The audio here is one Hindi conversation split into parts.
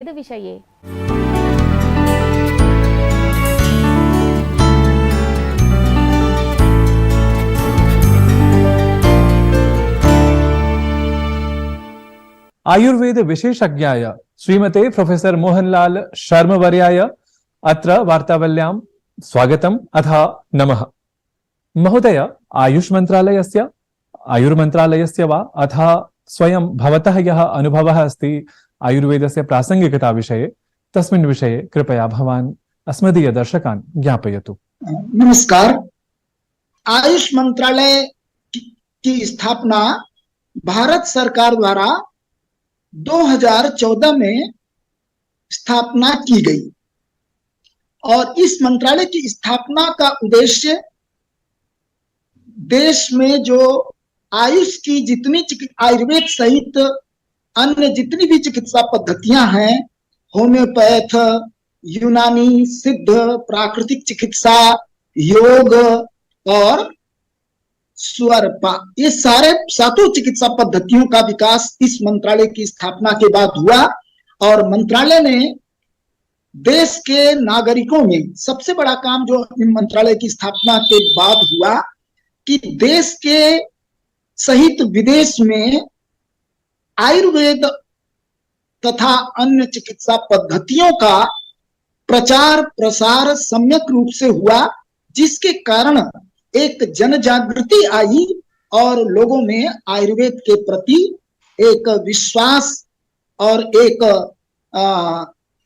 विषये आयुर्वेद विशेषज्ञाय श्रीमते प्रोफेसर मोहनलाल शर्मा वर्याय अत्र वार्तावल्यां स्वागतम् अथ नमः। महोदय, आयुष मंत्रालयस्य आयुर्मंत्रालयस्य वा अथ स्वयं भवतः यः अनुभवः अस्ति आयुर्वेदस्य प्रासंगिकता विषये, तस्मिन् विषये कृपया भवान् अस्मदीय दर्शकान् ज्ञापयतु। नमस्कार। आयुष मंत्रालय की स्थापना भारत सरकार द्वारा 2014 में स्थापना की गई और इस मंत्रालय की स्थापना का उद्देश्य देश में जो आयुष की जितनी आयुर्वेद सहित अन्य जितनी भी चिकित्सा पद्धतियां हैं, होम्योपैथ, यूनानी, सिद्ध, प्राकृतिक चिकित्सा, योग और स्वरपा, ये सारे सातों चिकित्सा पद्धतियों का विकास इस मंत्रालय की स्थापना के बाद हुआ। और मंत्रालय ने देश के नागरिकों में सबसे बड़ा काम जो इन मंत्रालय की स्थापना के बाद हुआ कि देश के सहित विदेश में आयुर्वेद तथा अन्य चिकित्सा पद्धतियों का प्रचार प्रसार सम्यक रूप से हुआ, जिसके कारण एक जन जागृति आई और लोगों में आयुर्वेद के प्रति एक विश्वास और एक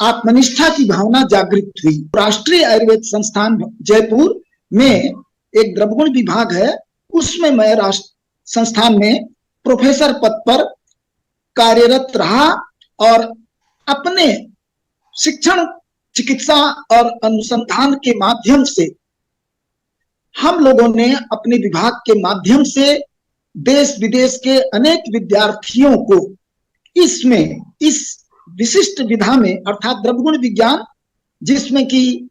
आत्मनिष्ठा की भावना जागृत हुई। राष्ट्रीय आयुर्वेद संस्थान जयपुर में एक द्रवगुण विभाग है, उसमें मैं संस्थान में प्रोफेसर पद पर कार्यरत रहा और अपने शिक्षण, चिकित्सा और अनुसंधान के माध्यम से हम लोगों ने अपने विभाग के माध्यम से देश विदेश के अनेक विद्यार्थियों को इसमें इस विशिष्ट विधा में अर्थात द्रवगुण विज्ञान, जिसमें कि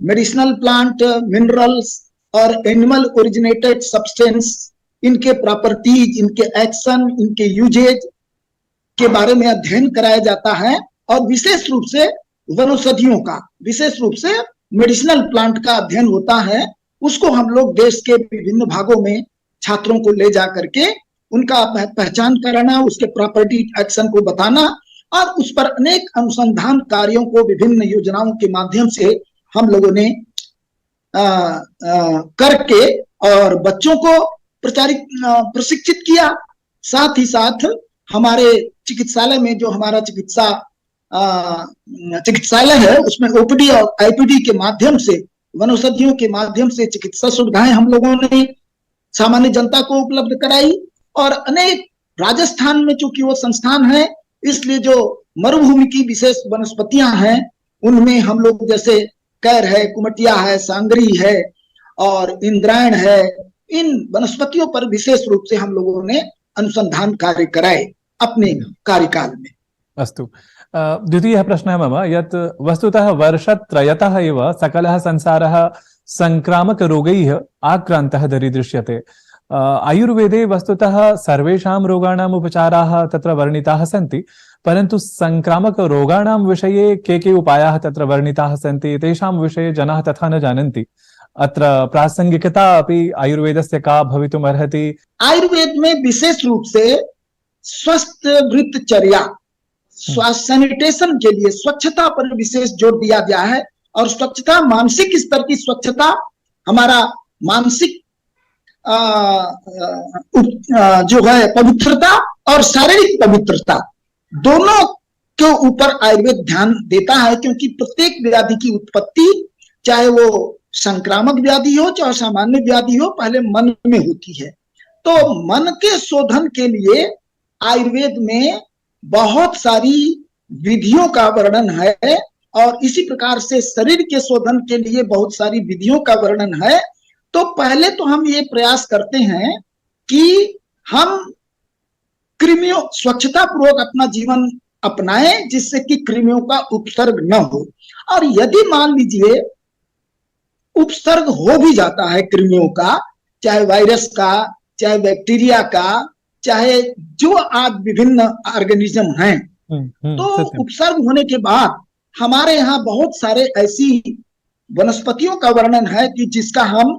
मेडिसिनल प्लांट, मिनरल्स और एनिमल ओरिजिनेटेड सब्सटेंस, इनके प्रॉपर्टीज, इनके एक्शन, इनके यूजेज के बारे में अध्ययन कराया जाता है और विशेष रूप से वनौषधियों का, विशेष रूप से मेडिसिनल प्लांट का अध्ययन होता है। उसको हम लोग देश के विभिन्न भागों में छात्रों को ले जा करके उनका पहचान कराना, उसके प्रॉपर्टी एक्शन को बताना और उस पर अनेक अनुसंधान कार्यों को विभिन्न योजनाओं के माध्यम से हम लोगों ने करके और बच्चों को प्रशिक्षित किया। साथ ही साथ हमारे चिकित्सालय में जो हमारा चिकित्सालय है, उसमें ओपीडी और आईपीडी के माध्यम से, वनौषधियों के माध्यम से चिकित्सा सुविधाएं हम लोगों ने सामान्य जनता को उपलब्ध कराई। और अनेक राजस्थान में चूंकि वो संस्थान है, इसलिए जो मरुभूमि की विशेष वनस्पतियां हैं उनमें हम लोग जैसे कैर है, कुमटिया है, सांगरी है और इंद्रायण है, इन वनस्पतियों पर विशेष रूप से हम लोगों ने अनुसंधान कार्य कराए अपने कार्यकाल में। अस्तु। द्वितीयः प्रश्नः मम, यत् वस्तुतः वर्षत्रयतः एव सकलः संसारः संक्रामकरोगैः आक्रान्तः दरीदृश्यते। आयुर्वेदे वस्तुतः सर्वेषां रोगाणाम् उपचाराः तत्र वर्णिताः सन्ति, परन्तु संक्रामकरोगाणां विषये के उपायाः तत्र वर्णिताः सन्ति, तेषां विषये जनाः तथा न जानन्ति। अत्र प्रासंगिकता अपि आयुर्वेदस्य का भवितुम् अर्हति? आयुर्वेद में विशेष रूप से स्वस्थ वृत्तचर्या, सैनिटेशन के लिए स्वच्छता पर विशेष जोर दिया गया है। और स्वच्छता, मानसिक स्तर की स्वच्छता, हमारा मानसिक जो है पवित्रता और शारीरिक पवित्रता, दोनों के ऊपर आयुर्वेद ध्यान देता है, क्योंकि प्रत्येक व्याधि की उत्पत्ति, चाहे वो संक्रामक व्याधि हो चाहे सामान्य व्याधि हो, पहले मन में होती है। तो मन के शोधन के लिए आयुर्वेद में बहुत सारी विधियों का वर्णन है और इसी प्रकार से शरीर के शोधन के लिए बहुत सारी विधियों का वर्णन है। तो पहले तो हम ये प्रयास करते हैं कि हम कृमियों, स्वच्छता पूर्वक अपना जीवन अपनाएं, जिससे कि कृमियों का उपसर्ग न हो। और यदि मान लीजिए उपसर्ग हो भी जाता है कृमियों का, चाहे वायरस का, चाहे बैक्टीरिया का, चाहे जो आज विभिन्न ऑर्गेनिज्म हैं, तो सत्य। उपसर्ग होने के बाद हमारे यहाँ बहुत सारे ऐसी वनस्पतियों का वर्णन है कि जिसका हम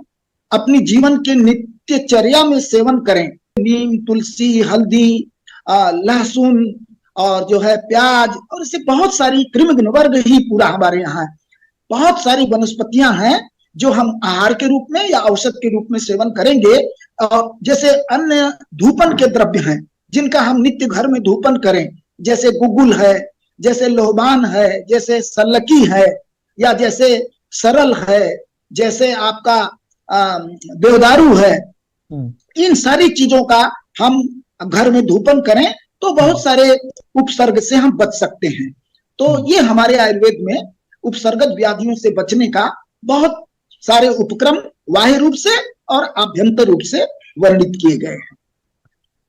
अपनी जीवन के नित्यचर्या में सेवन करें। नीम, तुलसी, हल्दी, लहसुन और जो है प्याज, और इससे बहुत सारी कृमिगन वर्ग ही पूरा हमारे यहाँ है। बहुत सारी वनस्पतियां हैं जो हम आहार के रूप में या औषध के रूप में सेवन करेंगे। और जैसे अन्य धूपन के द्रव्य हैं जिनका हम नित्य घर में धूपन करें, जैसे गुगुल है, जैसे लोहबान है, जैसे सल्लकी है, या जैसे सरल है, जैसे आपका देवदारू है। इन सारी चीजों का हम घर में धूपन करें तो बहुत सारे उपसर्ग से हम बच सकते हैं। तो ये हमारे आयुर्वेद में उपसर्गत व्याधियों से बचने का बहुत सारे उपक्रम बाह्य रूप से और आभ्यंतर रूप से वर्णित किए गए हैं।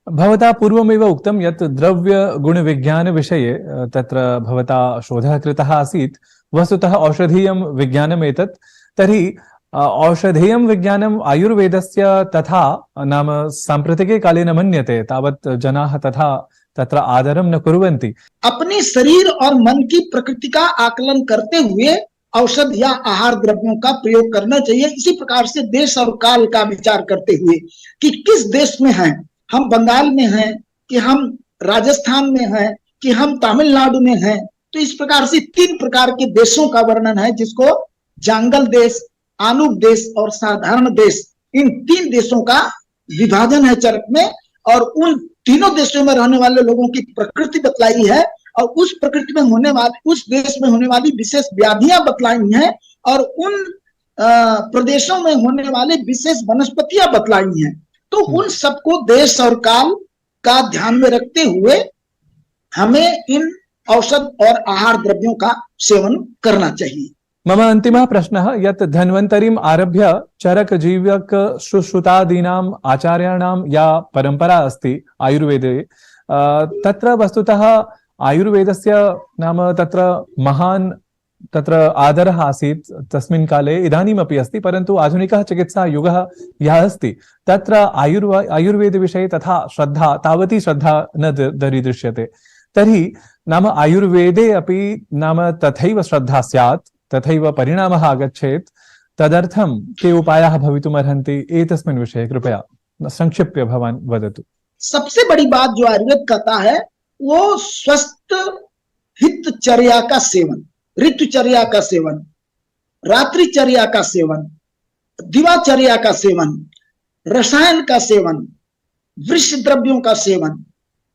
भवता पूर्वमेव उक्तं यत् द्रव्य गुण विज्ञान विषये तत्र भवता शोधः कृतः आसीत्। वस्तुतः औषधीयं विज्ञानम् एतत्। तर्हि औषधेयं विज्ञानम् आयुर्वेदस्य तथा नाम साम्प्रतिके काले न मन्यते, तावत् जनाः तथा तत्र आदरं न कुर्वन्ति। अपने शरीर और मन की प्रकृति का आकलन करते हुए औषध या आहार द्रव्यों का प्रयोग करना चाहिए। इसी प्रकार से देश और काल का विचार करते हुए कि किस देश में हैं, हम बंगाल में हैं कि हम राजस्थान में हैं कि हम तमिलनाडु में हैं। तो इस प्रकार से 3 प्रकार के देशों का वर्णन है, जिसको जांगल देश, आनुक देश और साधारण देश, इन 3 देशों का विभाजन है चरक में। और उन तीनों देशों में रहने वाले लोगों की प्रकृति बतलाई है और उस प्रकृति में होने वाली, उस देश में होने वाली विशेष व्याधियां बतलाई हैं और उन प्रदेशों में होने वाले विशेष वनस्पतियां बतलाई हैं। तो उन सबको देश और काल का ध्यान में रखते हुए हमें इन औषध और आहार द्रव्यों का सेवन करना चाहिए। मम अन्तिमः प्रश्नः यत् धन्वन्तरिम् आरभ्य चरक जीवक शुश्रुतादीनाम् आचार्याणां या परम्परा अस्ति आयुर्वेदे, तत्र वस्तुतः आयुर्वेदस्य नाम तत्र महान् तत्र आदरः आसीत् तस्मिन् काले, इदानीमपि अस्ति, परन्तु आधुनिकः चिकित्सायुगः यः अस्ति तत्र आयुर्वेदविषये तथा श्रद्धा, तावती श्रद्धा न दरीदृश्यते। तर्हि नाम आयुर्वेदे अपि नाम तथैव श्रद्धा स्यात्, तथैव परिणामः आगच्छेत्, तदर्थं के उपायाः भवितुमर्हन्ति, एतस्मिन् विषये कृपया संक्षिप्य भवान् वदतु। सबसे बड़ी बात जो आयुर्वेद कहता है वो स्वस्थ हितचर्या का सेवन, ऋतुचर्या का सेवन, रात्रिचर्या का सेवन, दिवाचर्या का सेवन, रसायन का सेवन, वृक्ष द्रव्यों का सेवन,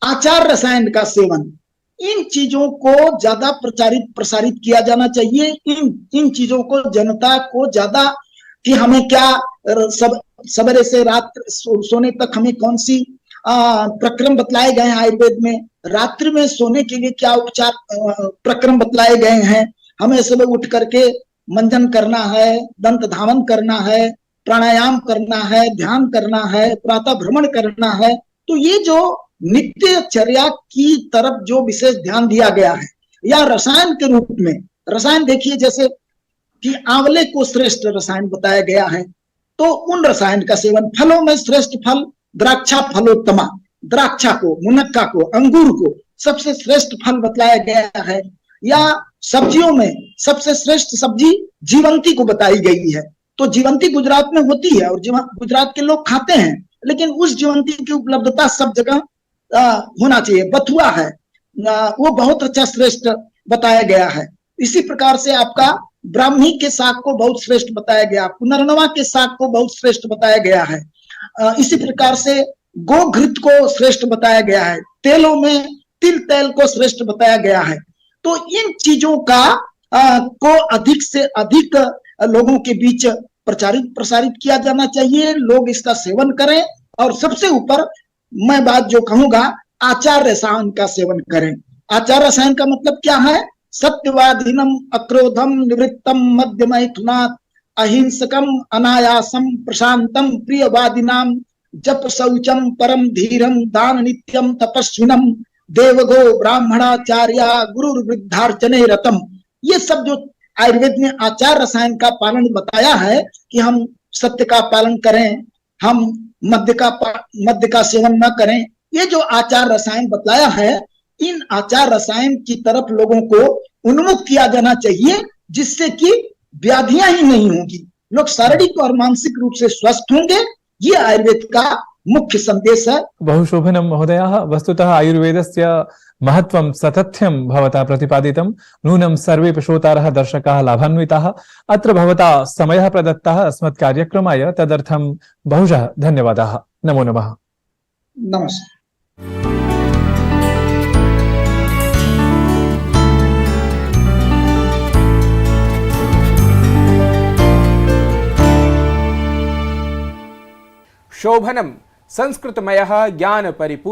आचार रसायन का सेवन, इन चीजों को ज्यादा प्रसारित किया जाना चाहिए। इन चीजों को जनता को ज्यादा, कि हमें क्या सवेरे से रात सोने तक हमें कौन सी प्रक्रम बतलाए गए हैं आयुर्वेद में, रात्रि में सोने के लिए क्या उपचार प्रक्रम बतलाए गए हैं, हमें सुबह उठ करके मंजन करना है, दंत धावन करना है, प्राणायाम करना है, ध्यान करना है, प्रातः भ्रमण करना है। तो ये जो नित्यचर्या की तरफ जो विशेष ध्यान दिया गया है, या रसायन के रूप में, रसायन देखिए जैसे कि आंवले को श्रेष्ठ रसायन बताया गया है, तो उन रसायन का सेवन, फलों में श्रेष्ठ फल द्राक्षा फलोत्तमा, द्राक्षा को, मुनक्का को, अंगूर को सबसे श्रेष्ठ फल बतलाया गया है। या सब्जियों में सबसे श्रेष्ठ सब्जी जीवंती को बताई गई है। तो जीवंती गुजरात में होती है और गुजरात के लोग खाते हैं, लेकिन उस जीवंती की उपलब्धता सब जगह होना चाहिए। बथुआ है, वो बहुत अच्छा श्रेष्ठ बताया गया है। इसी प्रकार से आपका ब्राह्मी के साग को बहुत श्रेष्ठ बताया गया, पुनर्नवा के साग को बहुत श्रेष्ठ बताया गया है। इसी प्रकार से गोघृत को श्रेष्ठ बताया गया है, तेलों में तिल तेल को श्रेष्ठ बताया गया है। तो इन चीजों का को अधिक से अधिक लोगों के बीच प्रसारित किया जाना चाहिए, लोग इसका सेवन करें। और सबसे ऊपर मैं बात जो कहूंगा, आचार रसायन का सेवन करें। आचार रसायन का मतलब क्या है? सत्यवादीनम, अक्रोधम, निवृत्तम, मध्यमैथुनात्, अहिंसकम, अनायासम, प्रशांतम, प्रियवादिनाम, जप शौचम, परम धीरम, दान नित्यम, तपस्विनम, देवगो ब्राह्मणाचार्य, गुरु वृद्धार्चने रतम। ये सब जो आयुर्वेद ने आचार रसायन का पालन बताया है कि हम सत्य का पालन करें, हम मद्य का सेवन न करें, ये जो आचार रसायन बतलाया है, इन आचार रसायन की तरफ लोगों को उन्मुख किया जाना चाहिए, जिससे कि व्याधियां ही नहीं होंगी, लोग शारीरिक और मानसिक रूप से स्वस्थ होंगे। ये आयुर्वेद का मुख्य संदेश है। बहु शोभनं महोदयः। वस्तुतः आयुर्वेदस्य महत्त्वं सतथ्यं भवता प्रतिपादितं। नूनं सर्वेऽपि श्रोतारः दर्शकाः लाभान्विताः। अत्र भवता समयः प्रदत्तः अस्मत् कार्यक्रमाय, तदर्थं बहुशः धन्यवादाः। नमो नमः। नमस्कार। शोभनं संस्कृतमयः ज्ञान परिपूर्ण